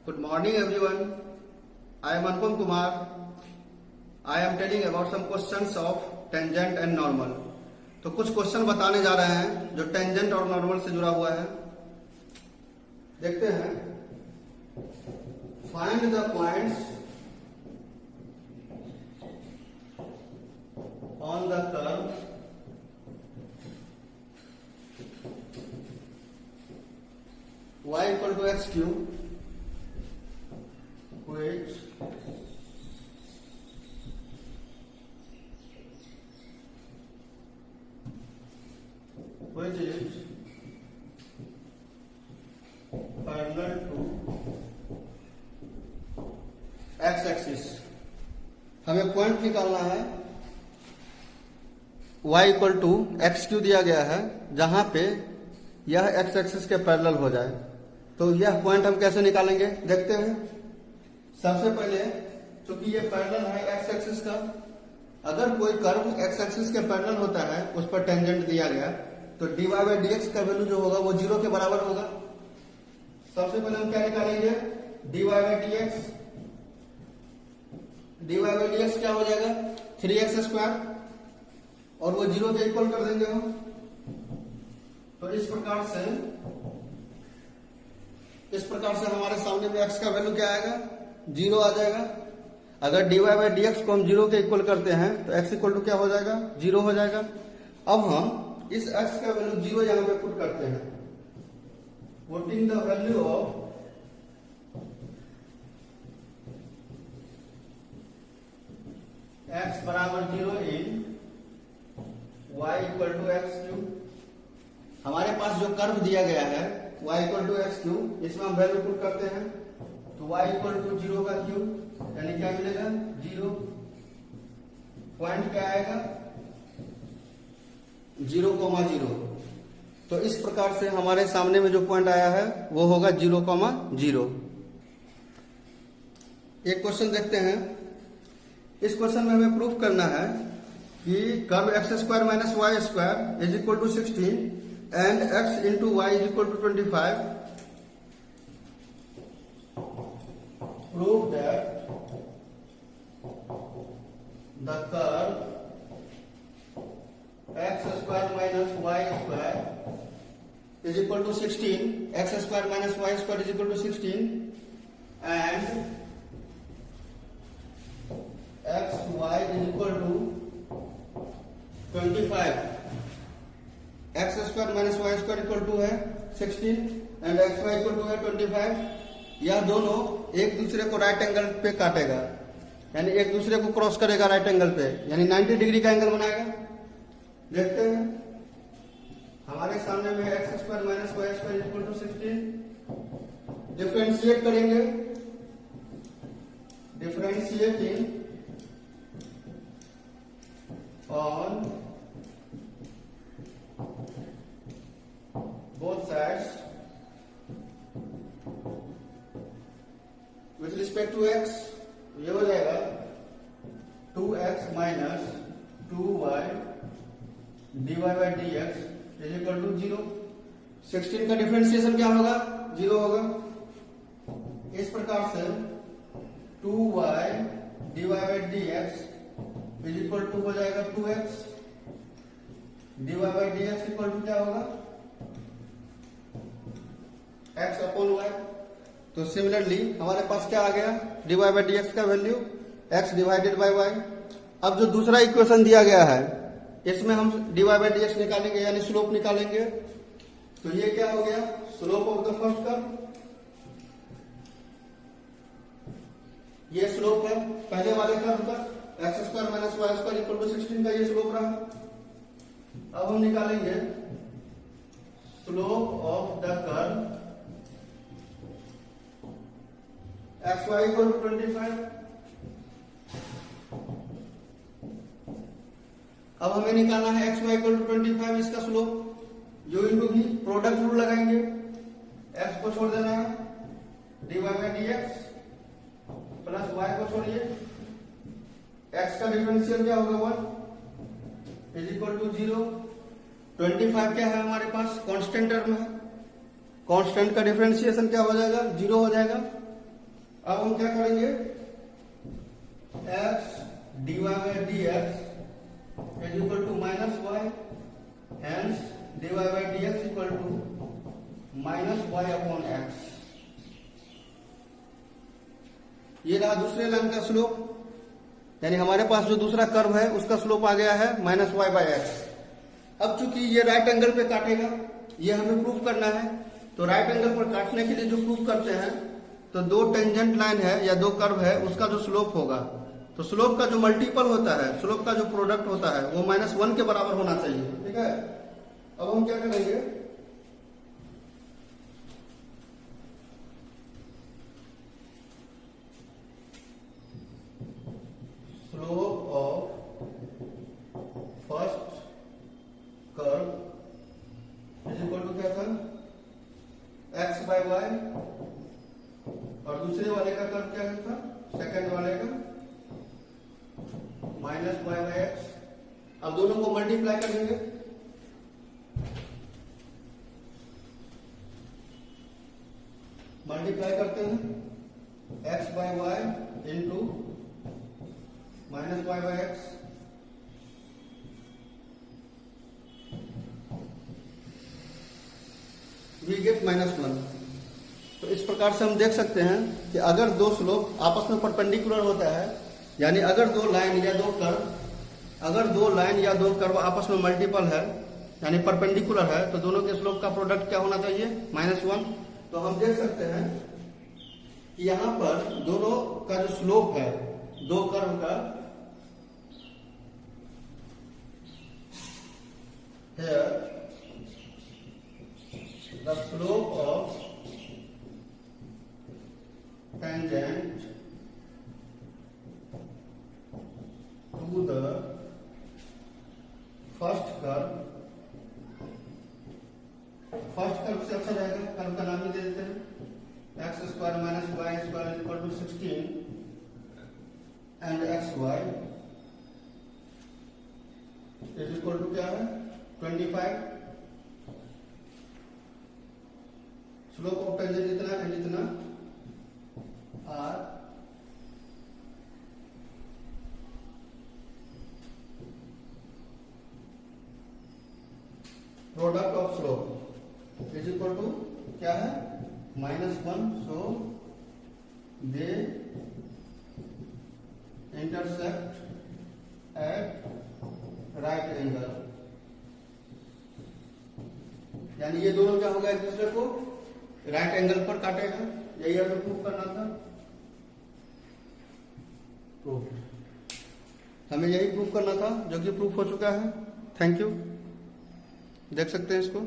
Good morning everyone. I am Anupam Kumar. I am telling about some questions of tangent and normal. तो कुछ question बताने जा रहे हैं जो टेंजेंट और नॉर्मल से जुड़ा हुआ है। देखते हैं। Find the points on the curve y equal to x cube which is parallel to x axis। हमें पॉइंट निकालना है y equal to x cube दिया गया है जहां पे यह x एक्सिस के पैरेलल हो जाए। तो यह पॉइंट हम कैसे निकालेंगे देखते हैं। सबसे पहले चूंकि ये पैरेलल है x एक्सिस का, अगर कोई कर्व x एक्सिस के पैरेलल होता है उस पर टेंजेंट दिया गया तो dy बाई dx का वैल्यू जो होगा वो 0 के बराबर होगा। सबसे पहले हम क्या निकालेंगे dy by dx। dy by dx क्या हो जाएगा 3x स्क्वायर और वो 0 के इक्वल कर देंगे हम। तो इस प्रकार से हमारे सामने में x का वैल्यू क्या आएगा 0 आ जाएगा। अगर dy बाई dx को हम 0 के इक्वल करते हैं तो x इक्वल टू क्या हो जाएगा 0 हो जाएगा। अब हम इस x का वैल्यू 0 यहां पे पुट करते हैं। Putting the value of x बराबर 0 in y equal to x cube. हमारे पास जो कर्व दिया गया है y equal to x cube, इसमें हम वैल्यू पुट करते हैं तो y इक्वल टू 0 का क्यूब यानी क्या मिलेगा 0। पॉइंट क्या आएगा 0,0। तो इस प्रकार से हमारे सामने में जो पॉइंट आया है वो होगा 0,0। एक क्वेश्चन देखते हैं। इस क्वेश्चन में हमें प्रूफ करना है कि curve x square minus Y square is equal to 16 and x into y is equal to 25। Prove that the curve x square minus Y square is equal to 16, x square minus Y square is equal to 16 and x Y is equal to 25। X square minus Y square equal to है 16 and x y equal to है 25। यह दोनों एक दूसरे को right angle पे काटेगा यानी एक दूसरे को क्रॉस करेगा राइट एंगल पे यानी 90 डिग्री का एंगल बनाएगा। देखते हैं। हमारे सामने में X square minus Y square equal to 16। Differentiate करेंगे। Differentiating on both sides with respect to x, ये हो जाएगा 2x minus 2y dy by dx is equal to 0। 16 का डिफरेंशिएशन क्या होगा 0 होगा। इस प्रकार से 2y dy by dx is equal to हो जाएगा 2x dy by dx equal to क्या होगा x अपॉन y। तो सिमिलरली हमारे पास क्या आ गया dy बाई dx का value x divided by y। अब जो दूसरा इक्वेशन दिया गया है इसमें हम dy बाई dx निकालेंगे यानी स्लोप निकालेंगे। तो ये क्या हो गया slope of the first curve. ये स्लोप है पहले वाले कर्व का x square minus Y square equal to 16 का ये स्लोप रहा। अब हम निकालेंगे slope of the curve x y equal to 25। अब हमें निकालना है एक्स वाई इक्वल टू 25 इसका slope. U into V product rule लगाएंगे। एक्स को छोड़ देना है D Y by D X plus Y को छोड़िए। एक्स का डिफरेंशियल क्या होगा 1 इज इक्वल टू 0। 25 क्या है हमारे पास कांस्टेंट टर्म है। कांस्टेंट का डिफरेंशिएशन क्या हो जाएगा 0 हो जाएगा। अब हम क्या करेंगे, x dy by dx is equal to minus y, hence dy by dx equal to minus y upon x. ये रहा दूसरे लाइन का स्लोप, यानी हमारे पास जो दूसरा कर्व है उसका स्लोप आ गया है माइनस वाई बाई एक्स। अब चूंकि ये राइट एंगल पे काटेगा, ये हमें प्रूव करना है, तो राइट एंगल पर काटने के लिए जो प्रूव करते हैं, तो दो टेंजेंट लाइन है या दो कर्व है, उसका जो स्लोप होगा, तो स्लोप का जो मल्टीपल होता है, स्लोप का जो प्रोडक्ट होता है, वो -1 के बराबर होना चाहिए। ठीक है, अब हम क्या करेंगे, slope of first curve is equal to क्या था, x बाय वाई, और दूसरे वाले का कर्व क्या था, सेकंड वाले का माइनस वाई बाय एक्स। अब दोनों को मल्टीप्लाई करेंगे, मल्टीप्लाई करते हैं x by y into minus y by x, we get -1। तो इस प्रकार से हम देख सकते हैं कि अगर दो स्लोप आपस में परपेंडिकुलर होता है, यानी अगर दो लाइन या दो कर्व, अगर दो लाइन या दो कर्व आपस में मल्टीपल है यानी परपेंडिकुलर है, तो दोनों के स्लोप का प्रोडक्ट क्या होना चाहिए, -1। तो हम देख सकते हैं कि यहां पर दोनों का जो स्लोप है दो कर्व का, here the slope of tangent to the first curve, first curve से अच्छा रहेगा, कर्व का नाम ही दे देते हैं, x square minus Y square equal to 16 and x Y is equal to क्या है 25। स्लोप ऑफ टेंजेंट इतना एंड इतना r, product of slope is equal to क्या है -1। So they intersect at right angle, यानी ये दोनों क्या होगा, एक दूसरे को राइट एंगल पर काटेगा। यही हमें प्रूफ करना था, हमें यही प्रूफ करना था, जो कि प्रूफ हो चुका है। थैंक यू, देख सकते हैं इसको।